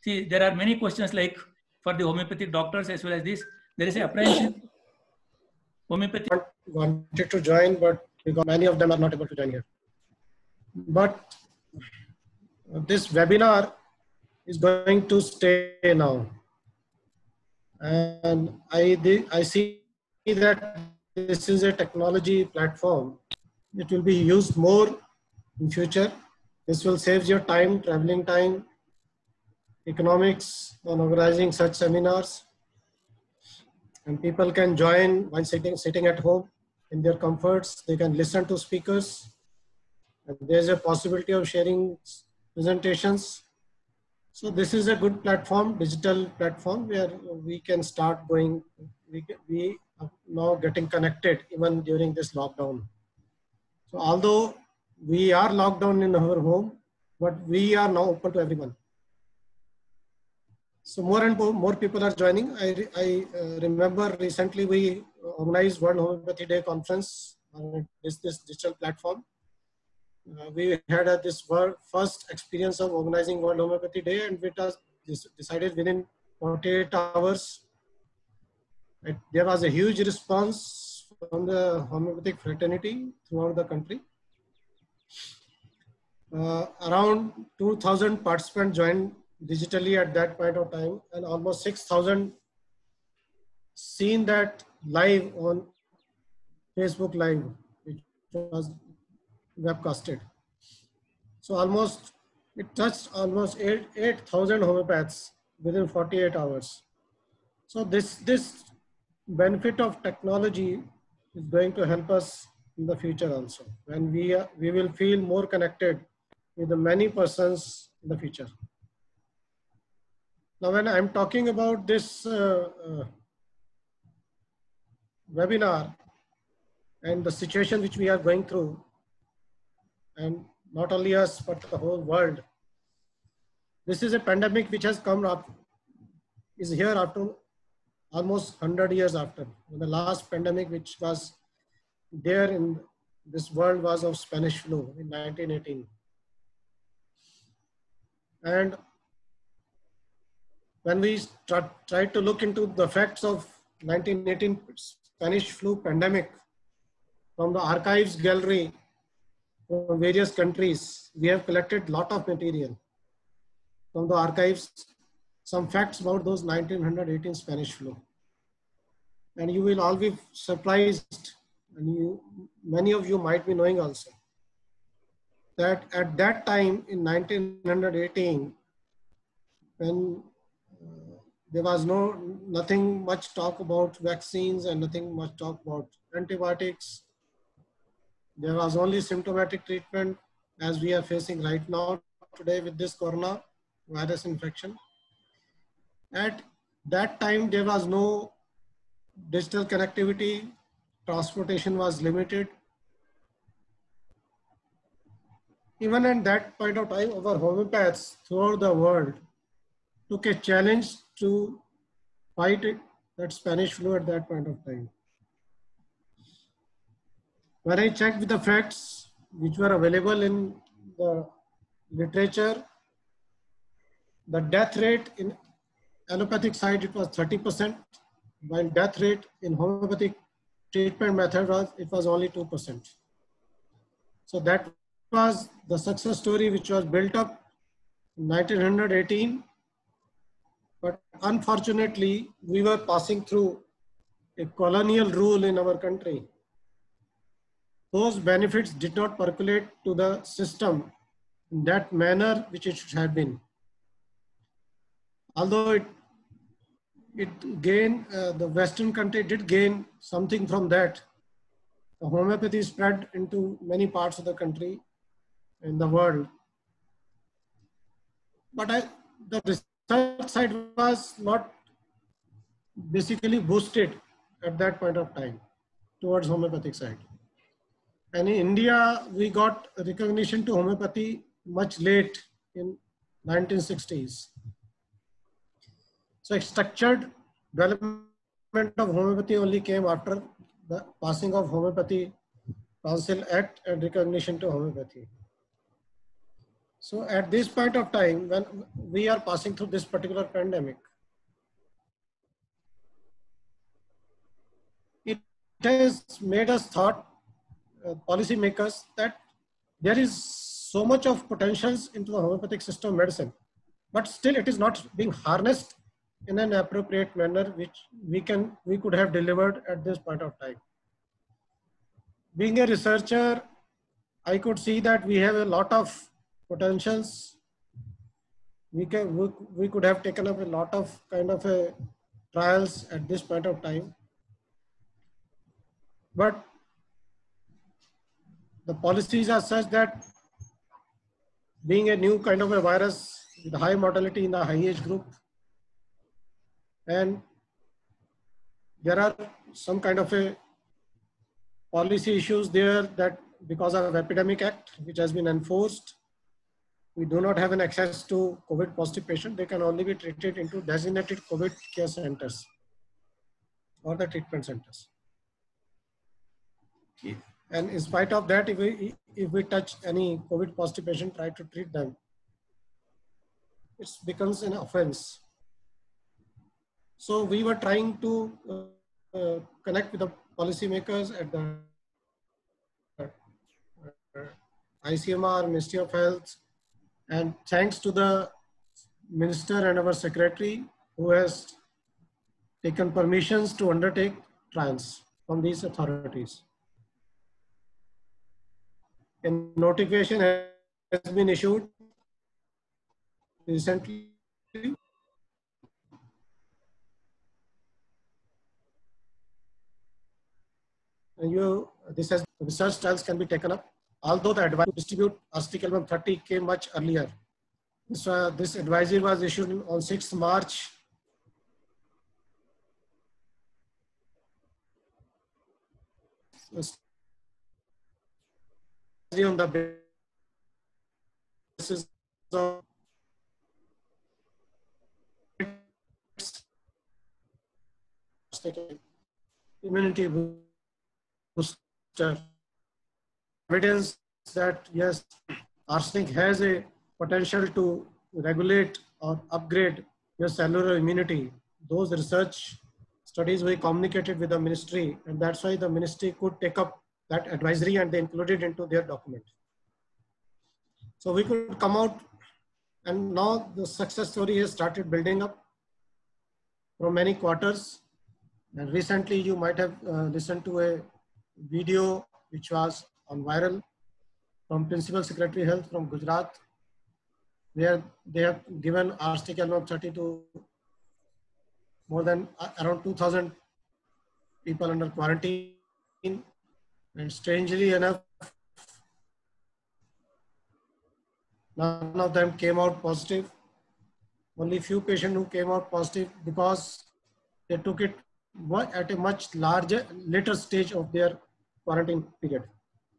See, there are many questions like for the homeopathic doctors as well as this. There is a apprehension. Homeopathy. Wanted to join, but because many of them are not able to join here. But this webinar is going to stay now. And I see that this is a technology platform. It will be used more in future. This will save your time, traveling time, economics on organizing such seminars. And people can join while sitting at home in their comforts. They can listen to speakers. And there's a possibility of sharing presentations. So this is a good platform, digital platform, where we can start going. We are now getting connected even during this lockdown. So although we are locked down in our home, but we are now open to everyone. So more and more people are joining. I remember recently we organized World Homeopathy Day conference on this digital platform. We had this first experience of organizing World Homeopathy Day, and it was decided within 48 hours. There was a huge response from the homeopathic fraternity throughout the country. Around 2,000 participants joined digitally at that point of time, and almost 6,000 seen that live on Facebook Live, which was webcasted. So it touched almost 8,000 homeopaths within 48 hours. So this benefit of technology is going to help us in the future also, when we will feel more connected with the many persons in the future. Now, when I'm talking about this webinar and the situation which we are going through, and not only us, but the whole world, this is a pandemic which has come up, is here after almost 100 years after. The last pandemic which was there in this world was of Spanish flu in 1918. And when we try to look into the facts of 1918 Spanish flu pandemic from the archives gallery from various countries, we have collected a lot of material from the archives, some facts about those 1918 Spanish flu. And you will all be surprised, and many of you might be knowing also, that at that time in 1918, when there was nothing much talk about vaccines and nothing much talk about antibiotics, there was only symptomatic treatment as we are facing right now today with this coronavirus infection. At that time, there was no digital connectivity, transportation was limited. Even at that point of time, our homeopaths throughout the world took a challenge to fight that Spanish flu at that point of time. When I checked with the facts which were available in the literature, the death rate in allopathic side, it was 30%, while death rate in homeopathic treatment method was only 2%. So that was the success story which was built up in 1918. But unfortunately, we were passing through a colonial rule in our country. Those benefits did not percolate to the system in that manner which it should have been. Although it gained, the Western country did gain something from that. The homeopathy spread into many parts of the country in the world. But the research side was not basically boosted at that point of time towards homeopathic side. And in India, we got recognition to homeopathy much late in 1960s. So structured development of homeopathy only came after the passing of Homeopathy Council Act and recognition to homeopathy. So at this point of time, when we are passing through this particular pandemic, it has made us thought, policymakers, that there is so much of potentials into the homeopathic system of medicine, but still it is not being harnessed in an appropriate manner, which we could have delivered at this point of time. Being a researcher, I could see that we have a lot of potentials. We could have taken up a lot of kind of a trials at this point of time, but the policies are such that, being a new kind of a virus with high mortality in the high age group, and there are some kind of a policy issues there, that because of Epidemic Act, which has been enforced, we do not have an access to COVID positive patient. They can only be treated into designated COVID care centers or the treatment centers. And in spite of that, if we touch any COVID positive patient, try to treat them, it becomes an offense. So we were trying to connect with the policymakers at the ICMR, Ministry of Health, and thanks to the Minister and our Secretary, who has taken permissions to undertake trials from these authorities. A notification has been issued recently. And this has research trials can be taken up, although the advice to distribute arsenic album 30 came much earlier. This advisory was issued on 6th March. On the basis of immunity booster, evidence that yes, arsenic has a potential to regulate or upgrade your cellular immunity. Those research studies were communicated with the ministry, and that's why the ministry could take up that advisory and they included into their document. So we could come out, and now the success story has started building up from many quarters. And recently you might have listened to a video which was on viral from Principal Secretary Health from Gujarat, where they have given arsenic album 30 to more than around 2,000 people under quarantine. And strangely enough, none of them came out positive. Only few patients who came out positive because they took it at a much later stage of their quarantine period.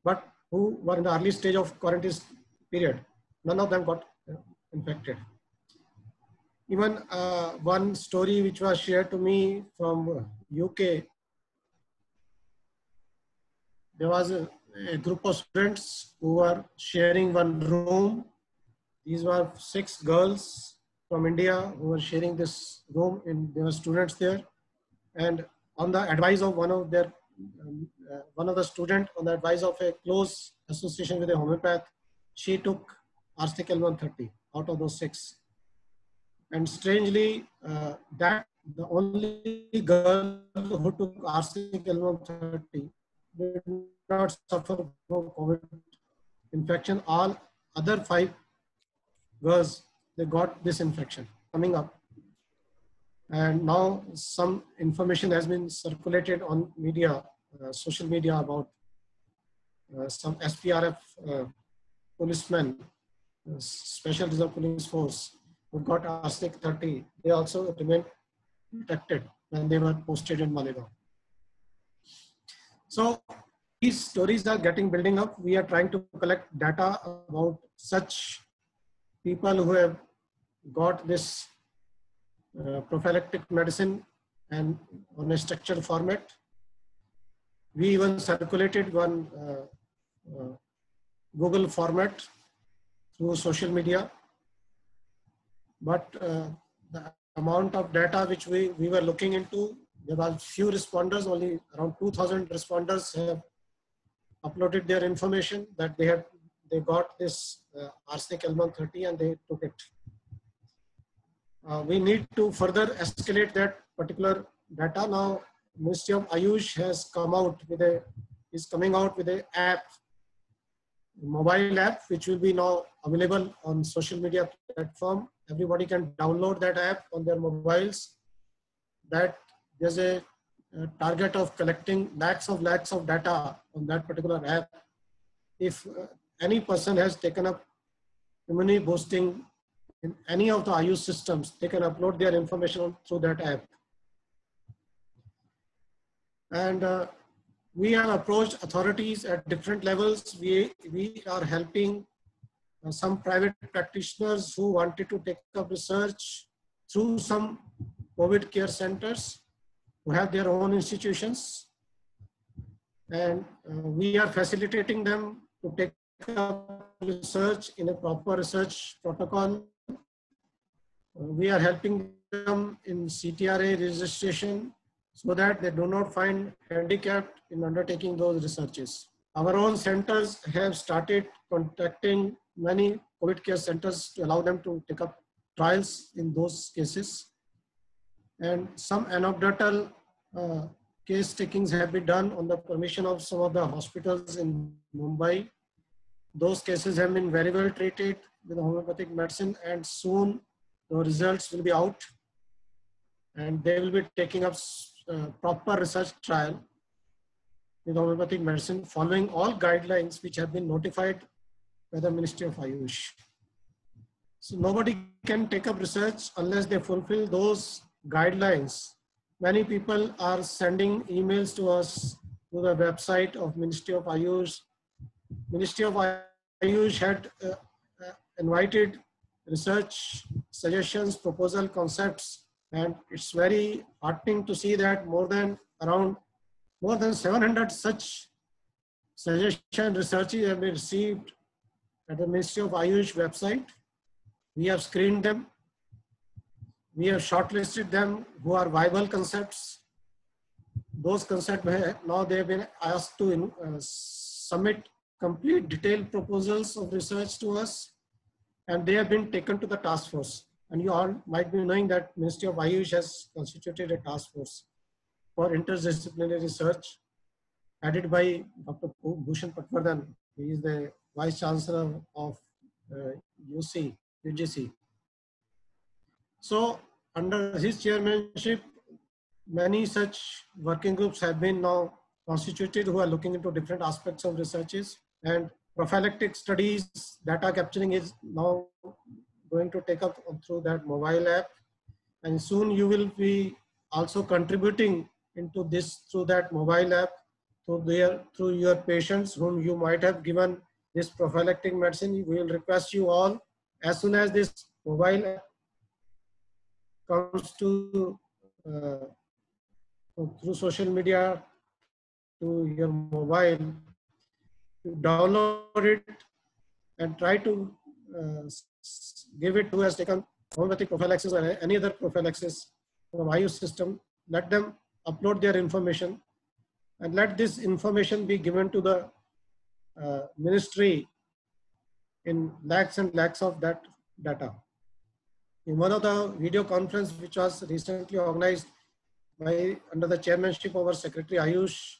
But who were in the early stage of quarantine period, none of them got infected. Even one story which was shared to me from UK, there was a group of students who were sharing one room. These were 6 girls from India who were sharing this room, and there were students there. And on the advice of one of the student, on the advice of a close association with a homeopath, she took arsenic L130 out of those 6. And strangely, that the only girl who took arsenic L130 did not suffer from COVID infection. All other 5 girls, they got this infection coming up. And now some information has been circulated on media, social media, about some SPRF policemen, Special Reserve Police Force, who got arsenic 30. They also remained protected when they were posted in Malegaon. So these stories are building up. We are trying to collect data about such people who have got this prophylactic medicine and on a structured format. We even circulated one Google format through social media. But the amount of data which we were looking into, there were few responders, only around 2,000 responders have uploaded their information that they got this arsenic L130 and they took it. We need to further escalate that particular data. Now, Ministry of Ayush has is coming out with an app, mobile app, which will be now available on social media platform. Everybody can download that app on their mobiles. That there's a target of collecting lakhs of data on that particular app. If any person has taken up immunity boosting in any of the Ayush systems, they can upload their information through that app. And we have approached authorities at different levels. We are helping some private practitioners who wanted to take up research through some COVID care centers who have their own institutions. And we are facilitating them to take up research in a proper research protocol. We are helping them in CTRA registration so that they do not find handicapped in undertaking those researches. Our own centers have started contacting many COVID care centers to allow them to take up trials in those cases. And some anecdotal case takings have been done on the permission of some of the hospitals in Mumbai. Those cases have been very well treated with homeopathic medicine, and soon the results will be out and they will be taking up proper research trial with homeopathic medicine following all guidelines which have been notified by the Ministry of Ayush. So nobody can take up research unless they fulfill those guidelines. Many people are sending emails to us to the website of Ministry of Ayush. Ministry of Ayush had invited research suggestions, proposal, concepts, and it's very heartening to see that more than 700 such suggestion researches have been received at the Ministry of Ayush website. We have screened them. We have shortlisted them who are viable concepts. Those concepts, now they have been asked to submit complete detailed proposals of research to us, and they have been taken to the task force. And you all might be knowing that Ministry of Ayush has constituted a task force for interdisciplinary research headed by Dr. Bhushan Patwardhan. He is the Vice Chancellor of UGC. So under his chairmanship, many such working groups have been now constituted who are looking into different aspects of researches, and prophylactic studies, data capturing is now going to take up through that mobile app. And soon you will be also contributing into this through that mobile app, through your patients whom you might have given this prophylactic medicine. We will request you all, as soon as this mobile app comes to through social media to your mobile, to download it and try to give it who has taken homeopathic prophylaxis or any other prophylaxis from Ayush system. Let them upload their information and let this information be given to the ministry in lakhs and lakhs of that data. In one of the video conference which was recently organized under the chairmanship of our Secretary Ayush,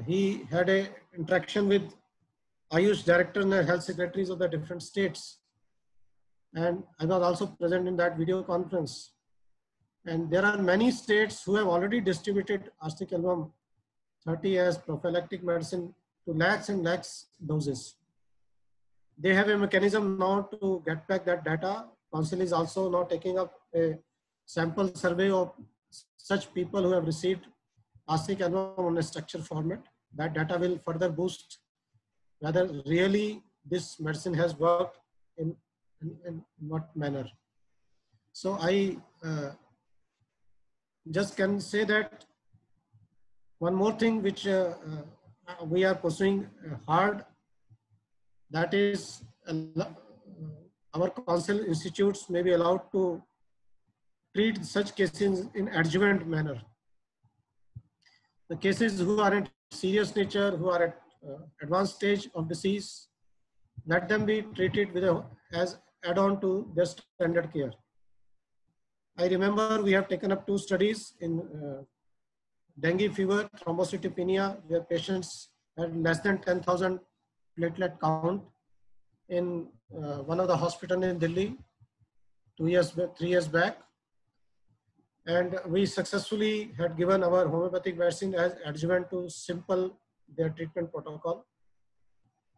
he had an interaction with Ayush directors and health secretaries of the different states. And I was also present in that video conference. And there are many states who have already distributed arsenic L130 as prophylactic medicine to lakhs and lakhs doses. They have a mechanism now to get back that data. Council is also now taking up a sample survey of such people who have received arsenic L1 on a structured format. That data will further boost whether really this medicine has worked in what manner. So I just can say that one more thing which we are pursuing hard, that is our council institutes may be allowed to treat such cases in adjuvant manner. The cases who are in serious nature, who are at advanced stage of disease, let them be treated with as add-on to their standard care. I remember we have taken up 2 studies in dengue fever, thrombocytopenia, where patients had less than 10,000 platelet count in one of the hospitals in Delhi 3 years back. And we successfully had given our homeopathic medicine as adjuvant to simple their treatment protocol.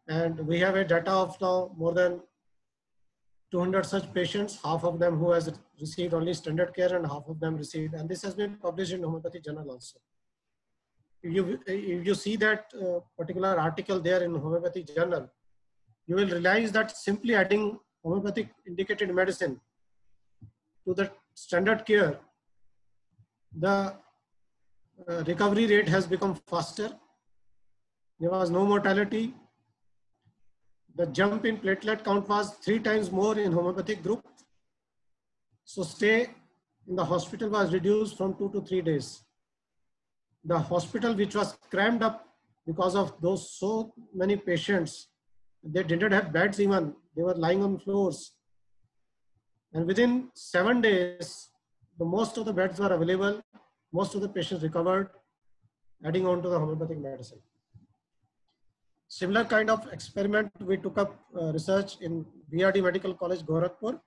And we have a data of now more than 200 such patients, half of them who has received only standard care and half of them received, and this has been published in Homeopathy Journal also. If you see that particular article there in Homeopathy Journal, you will realize that simply adding homeopathic indicated medicine to the standard care, the recovery rate has become faster. There was no mortality. The jump in platelet count was 3 times more in homeopathic group. So stay in the hospital was reduced from 2 to 3 days. The hospital, which was crammed up because of those so many patients, they didn't have beds even. They were lying on floors. And within 7 days, most of the beds were available. Most of the patients recovered, adding on to the homeopathic medicine. Similar kind of experiment, we took up research in BRD Medical College, Gorakhpur,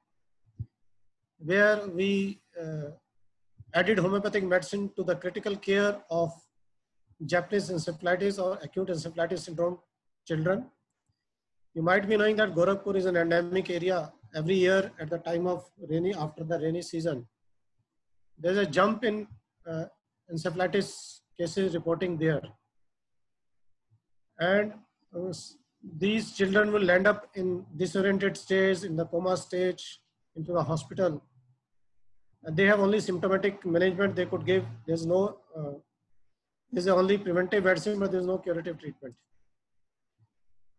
where we added homeopathic medicine to the critical care of Japanese encephalitis or acute encephalitis syndrome children. You might be knowing that Gorakhpur is an endemic area. Every year at the time of after the rainy season, there's a jump in encephalitis cases reporting there. And these children will end up in disoriented stage, in the coma stage, into the hospital. And they have only symptomatic management they could give. There's no, there's only preventive medicine, but there's no curative treatment.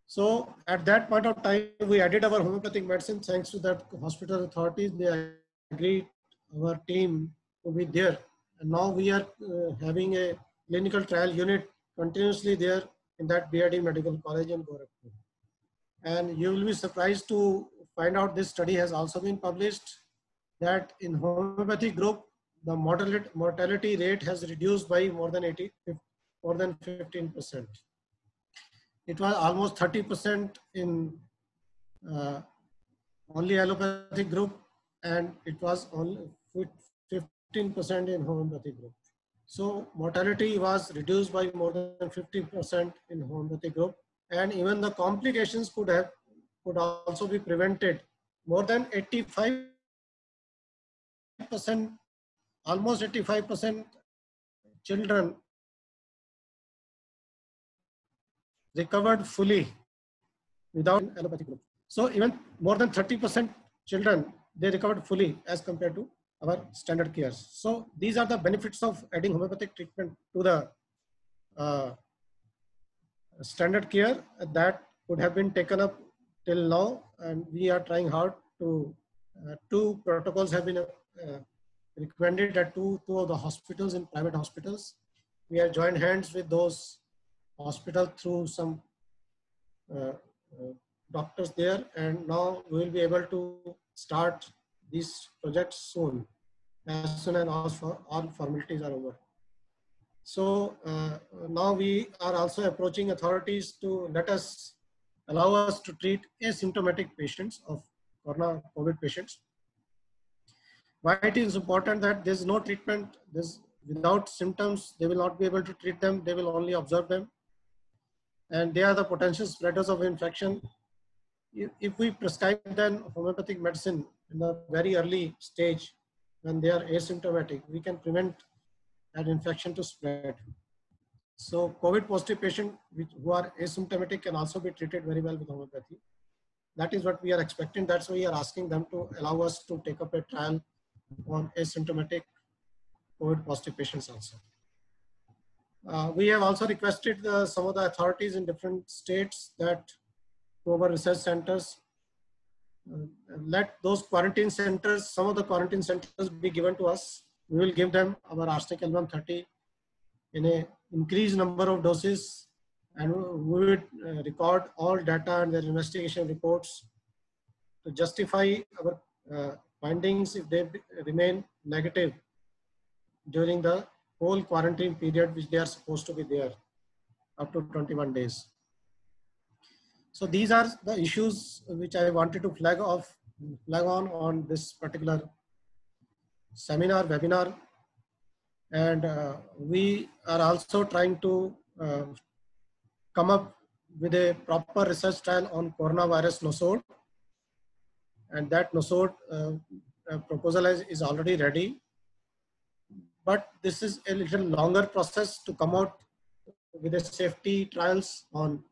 So at that point of time, we added our homeopathic medicine. Thanks to that hospital authorities, they agreed our team to be there. And now we are having a clinical trial unit continuously there in that BRD Medical College in Gorakhpur. And you will be surprised to find out this study has also been published, that in homeopathy group, the mortality rate has reduced by more than 15%. It was almost 30% in only allopathic group, and it was only 15% in homeopathy group. So mortality was reduced by more than 50% in homeopathy group, and even the complications could also be prevented. More than 85%, almost 85% children recovered fully without allopathic group. So even more than 30% children, they recovered fully as compared to our standard care. So these are the benefits of adding homeopathic treatment to the standard care that could have been taken up till now, and we are trying hard to 2 protocols have been recommended at two of the hospitals, in private hospitals. We have joined hands with those hospitals through some doctors there, and now we will be able to start these projects soon, as soon as all formalities are over. So now we are also approaching authorities to allow us to treat asymptomatic patients of COVID patients. Why it is important that there's no treatment, without symptoms, they will not be able to treat them, they will only observe them. And they are the potential spreaders of infection. If we prescribe them homeopathic medicine in the very early stage, when they are asymptomatic, we can prevent that infection to spread. So COVID positive patients who are asymptomatic can also be treated very well with homeopathy. That is what we are expecting. That's why we are asking them to allow us to take up a trial on asymptomatic COVID positive patients also. We have also requested some of the authorities in different states that to our research centers let those quarantine centers, some of the quarantine centers be given to us. We will give them our arsenic album 30 in a increased number of doses, and we would record all data and their investigation reports to justify our findings if they remain negative during the whole quarantine period which they are supposed to be there up to 21 days. So these are the issues which I wanted to flag on this particular seminar, webinar. And we are also trying to come up with a proper research trial on coronavirus nosode. And that nosode proposal is already ready. But this is a little longer process to come out with a safety trials on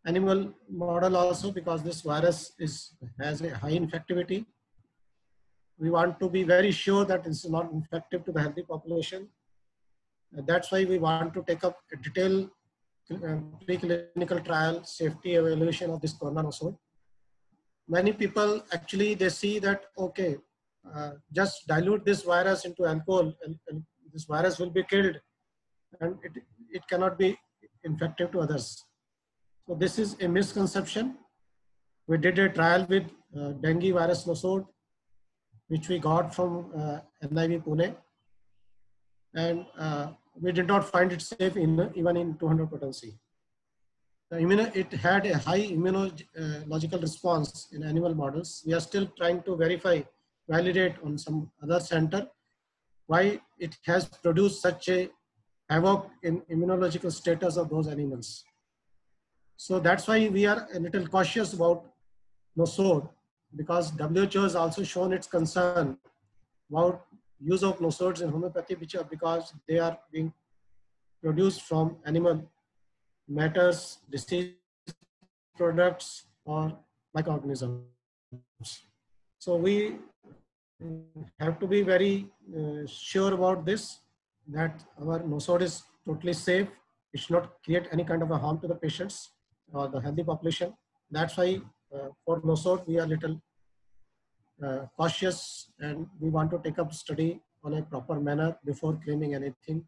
animal model also, because this virus has a high infectivity. We want to be very sure that it's not infective to the healthy population. That's why we want to take up a detailed preclinical trial safety evaluation of this corona nosode. Many people actually, they see that, okay, just dilute this virus into alcohol and this virus will be killed and it cannot be infective to others. So this is a misconception. We did a trial with dengue virus nosode, which we got from NIV Pune, and we did not find it safe even in 200 potency. It had a high immunological response in animal models. We are still trying to validate on some other center why it has produced such a havoc in immunological status of those animals. So that's why we are a little cautious about nosode, because WHO has also shown its concern about use of nosodes in homeopathy, because they are being produced from animal matters, disease products, or microorganisms. So we have to be very sure about this, that our nosode is totally safe. It should not create any kind of a harm to the patients or the healthy population. That's why for nosode we are little cautious, and we want to take up study on a proper manner before claiming anything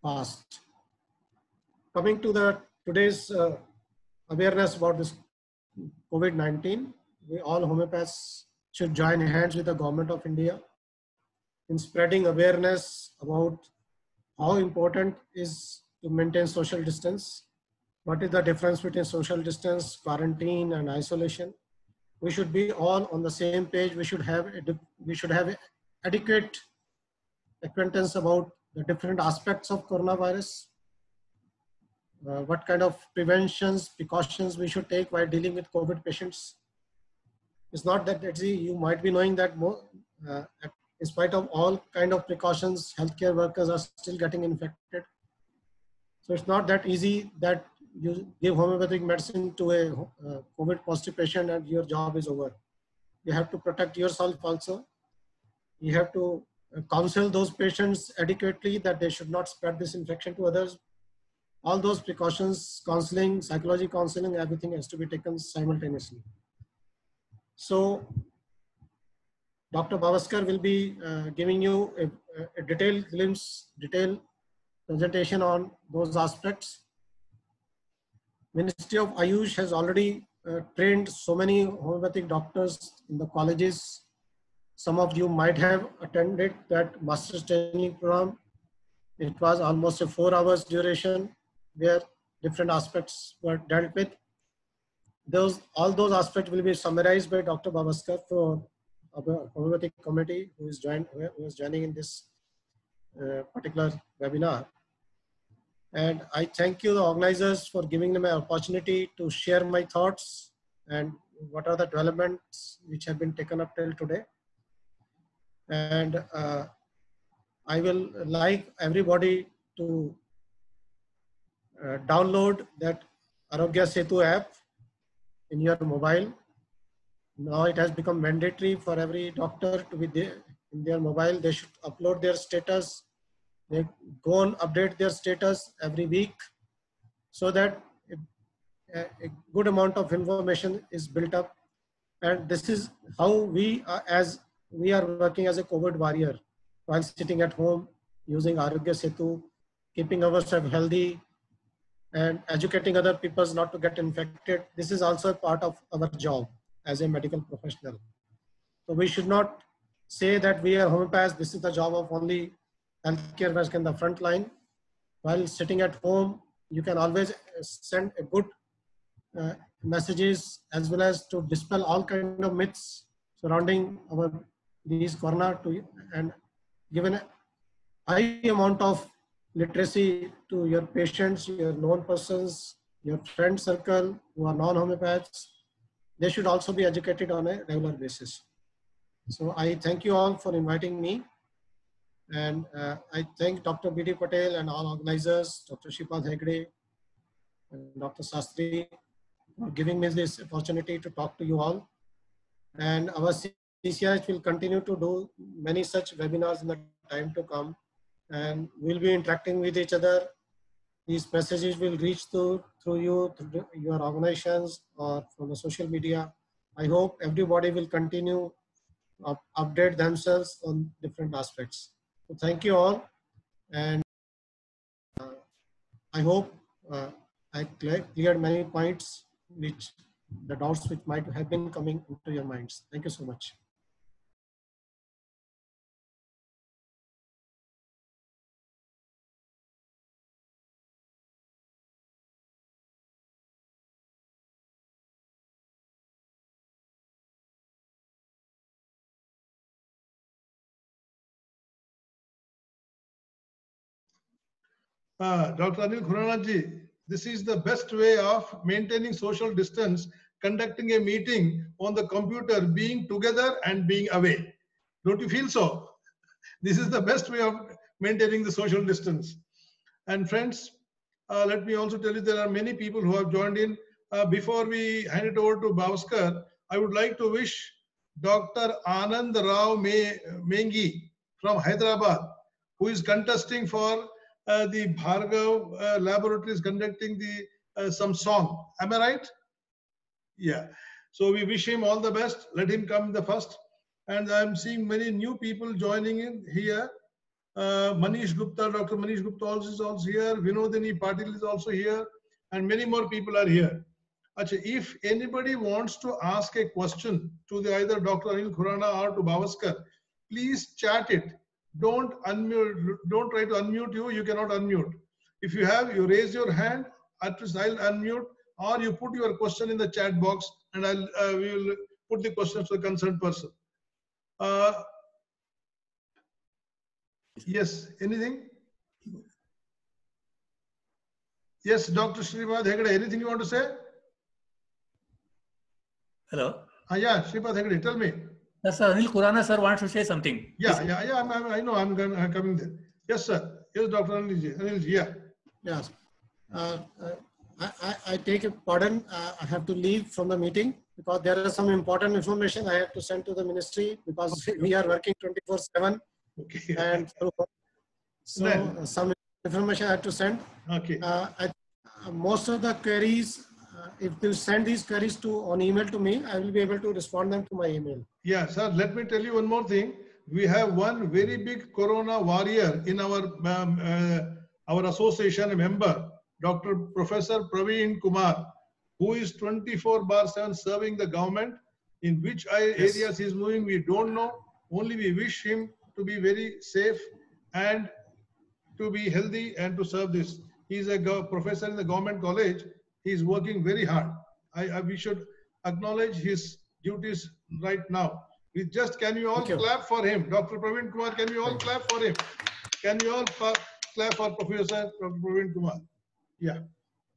fast. Coming to today's awareness about this COVID-19, we all homeopaths should join hands with the government of India in spreading awareness about how important is to maintain social distance. What is the difference between social distance, quarantine, and isolation? We should be all on the same page. We should have adequate acquaintance about the different aspects of coronavirus. What kind of precautions we should take while dealing with COVID patients. It's not that you might be knowing that in spite of all kind of precautions, healthcare workers are still getting infected. So it's not that easy that you give homeopathic medicine to a COVID positive patient and your job is over. You have to protect yourself also. You have to counsel those patients adequately that they should not spread this infection to others. All those precautions, counseling, psychology counseling, everything has to be taken simultaneously. So Dr. Bhavaskar will be giving you a detailed presentation on those aspects. Ministry of Ayush has already trained so many homeopathic doctors in the colleges. Some of you might have attended that master's training program. It was almost a 4 hours duration where different aspects were dealt with. All those aspects will be summarized by Dr. Bhavaskar for our homeopathic committee who is joining in this particular webinar. And I thank you, the organizers, for giving me an opportunity to share my thoughts and what are the developments which have been taken up till today. And I will like everybody to download that Arogya Setu app in your mobile. Now it has become mandatory for every doctor to be there in their mobile. They should upload their status. They go and update their status every week, so that a good amount of information is built up, and this is how we as we are working as a COVID warrior while sitting at home using Arogya Setu, keeping ourselves healthy and educating other people not to get infected. This is also a part of our job as a medical professional. So we should not say that we are homeopaths, this is the job of only healthcare workers in the front line. While sitting at home, you can always send a good messages as well as to dispel all kind of myths surrounding these corona and given a high amount of literacy to your patients, your known persons, your friend circle who are non-homeopaths. They should also be educated on a regular basis. So I thank you all for inviting me. And I thank Dr. B.D. Patel and all organizers, Dr. Shripad Hegde and Dr. Sastry for giving me this opportunity to talk to you all. And our CCRH will continue to do many such webinars in the time to come. And we'll be interacting with each other. These messages will reach through you, through your organizations or from the social media. I hope everybody will continue to update themselves on different aspects. So thank you all. And I hope I cleared many points, which the doubts which might have been coming into your minds. Thank you so much. Dr. Anil Khurana ji, this is the best way of maintaining social distance, conducting a meeting on the computer, being together and being away. Don't you feel so? This is the best way of maintaining the social distance. And friends, let me also tell you there are many people who have joined in. Before we hand it over to Bhavaskar, I would like to wish Dr. Anand Rao Mengi from Hyderabad, who is contesting for the Bhargav Laboratories conducting the some song. Am I right? Yeah. So we wish him all the best. Let him come the first. And I'm seeing many new people joining in here. Manish Gupta, Dr. Manish Gupta is also here. Vinodini Patil is also here. And many more people are here. Achha, if anybody wants to ask a question to either Dr. Anil Khurana or to Bhavaskar, please chat it. Don't unmute. Don't try to unmute you. You cannot unmute. If you have, you raise your hand. At least I'll unmute, or you put your question in the chat box, and we will put the questions to the concerned person. Yes. Anything? Yes, Dr. Shripad Hegde. Anything you want to say? Hello. Yeah, Shripad Hegde. Tell me. Yes, sir. Anil Khurana sir wants to say something. Yeah. I know. I'm coming there. Yes, sir. Yes, Dr. Anil ji. Yeah. Yes. I take a pardon. I have to leave from the meeting because there is some important information I have to send to the ministry because we are working 24/7. Okay. And so some information I have to send. Okay. Most of the queries, if you send these queries on email to me, I will be able to respond them to my email. Yeah, sir. Let me tell you one more thing. We have one very big corona warrior in our association member, Dr. Professor Praveen Kumar, who is 24/7 serving the government. In which areas he is moving, we don't know. Only we wish him to be very safe and to be healthy and to serve this. He is a professor in the government college. He is working very hard. We should acknowledge his duties right now. Can you all clap for him? Dr. Praveen Kumar, can you all clap for him? Can you all clap for Professor Praveen Kumar? Yeah.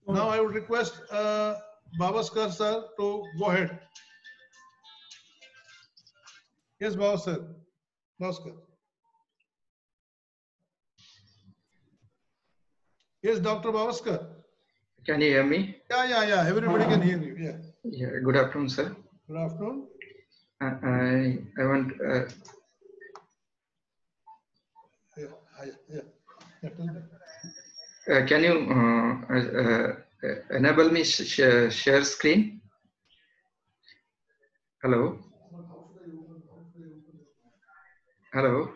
Now I would request Bhavaskar sir to go ahead. Yes, Bhavaskar. Yes, Dr. Bhavaskar. Can you hear me? Yeah. Everybody can hear you. Yeah. Yeah. Good afternoon, sir. Good afternoon. I want. Yeah. Can you enable me share screen. Hello. Hello.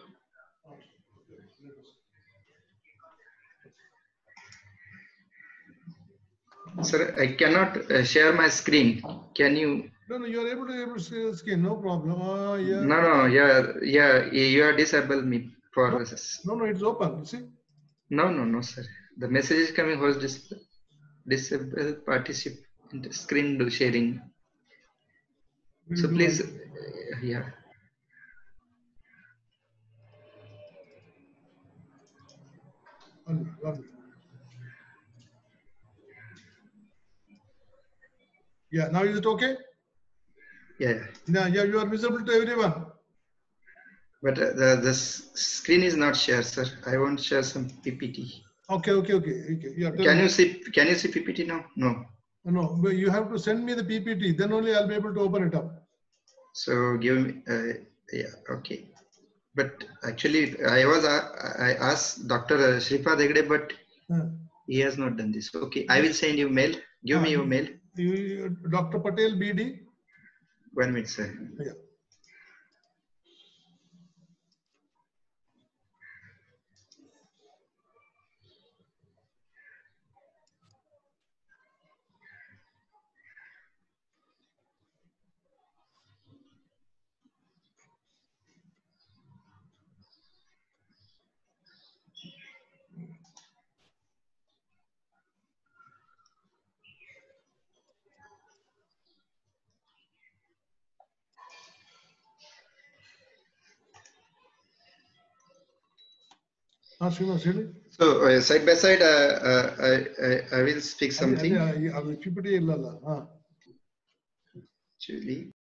Sir, I cannot share my screen. Can you? No, you are able to share the screen, no problem. Yeah. No, you are disabled me for this. No, it's open. See? No, sir. The message is coming was disable participant screen sharing. So please, yeah. One minute. Yeah, now is it okay? Yeah. Now, yeah, you are visible to everyone. But the screen is not shared, sir. I want to share some PPT. Okay. Yeah, Can you see PPT now? No. No, but you have to send me the PPT. Then only I'll be able to open it up. So give me, yeah, okay. But actually, I asked Dr. Shripad Hegde, but he has not done this. Okay, I will send you mail. Give me your mail. Dr. Patel BD. 1 minute, sir. Yeah. So side by side, I will speak something. PPT Actually.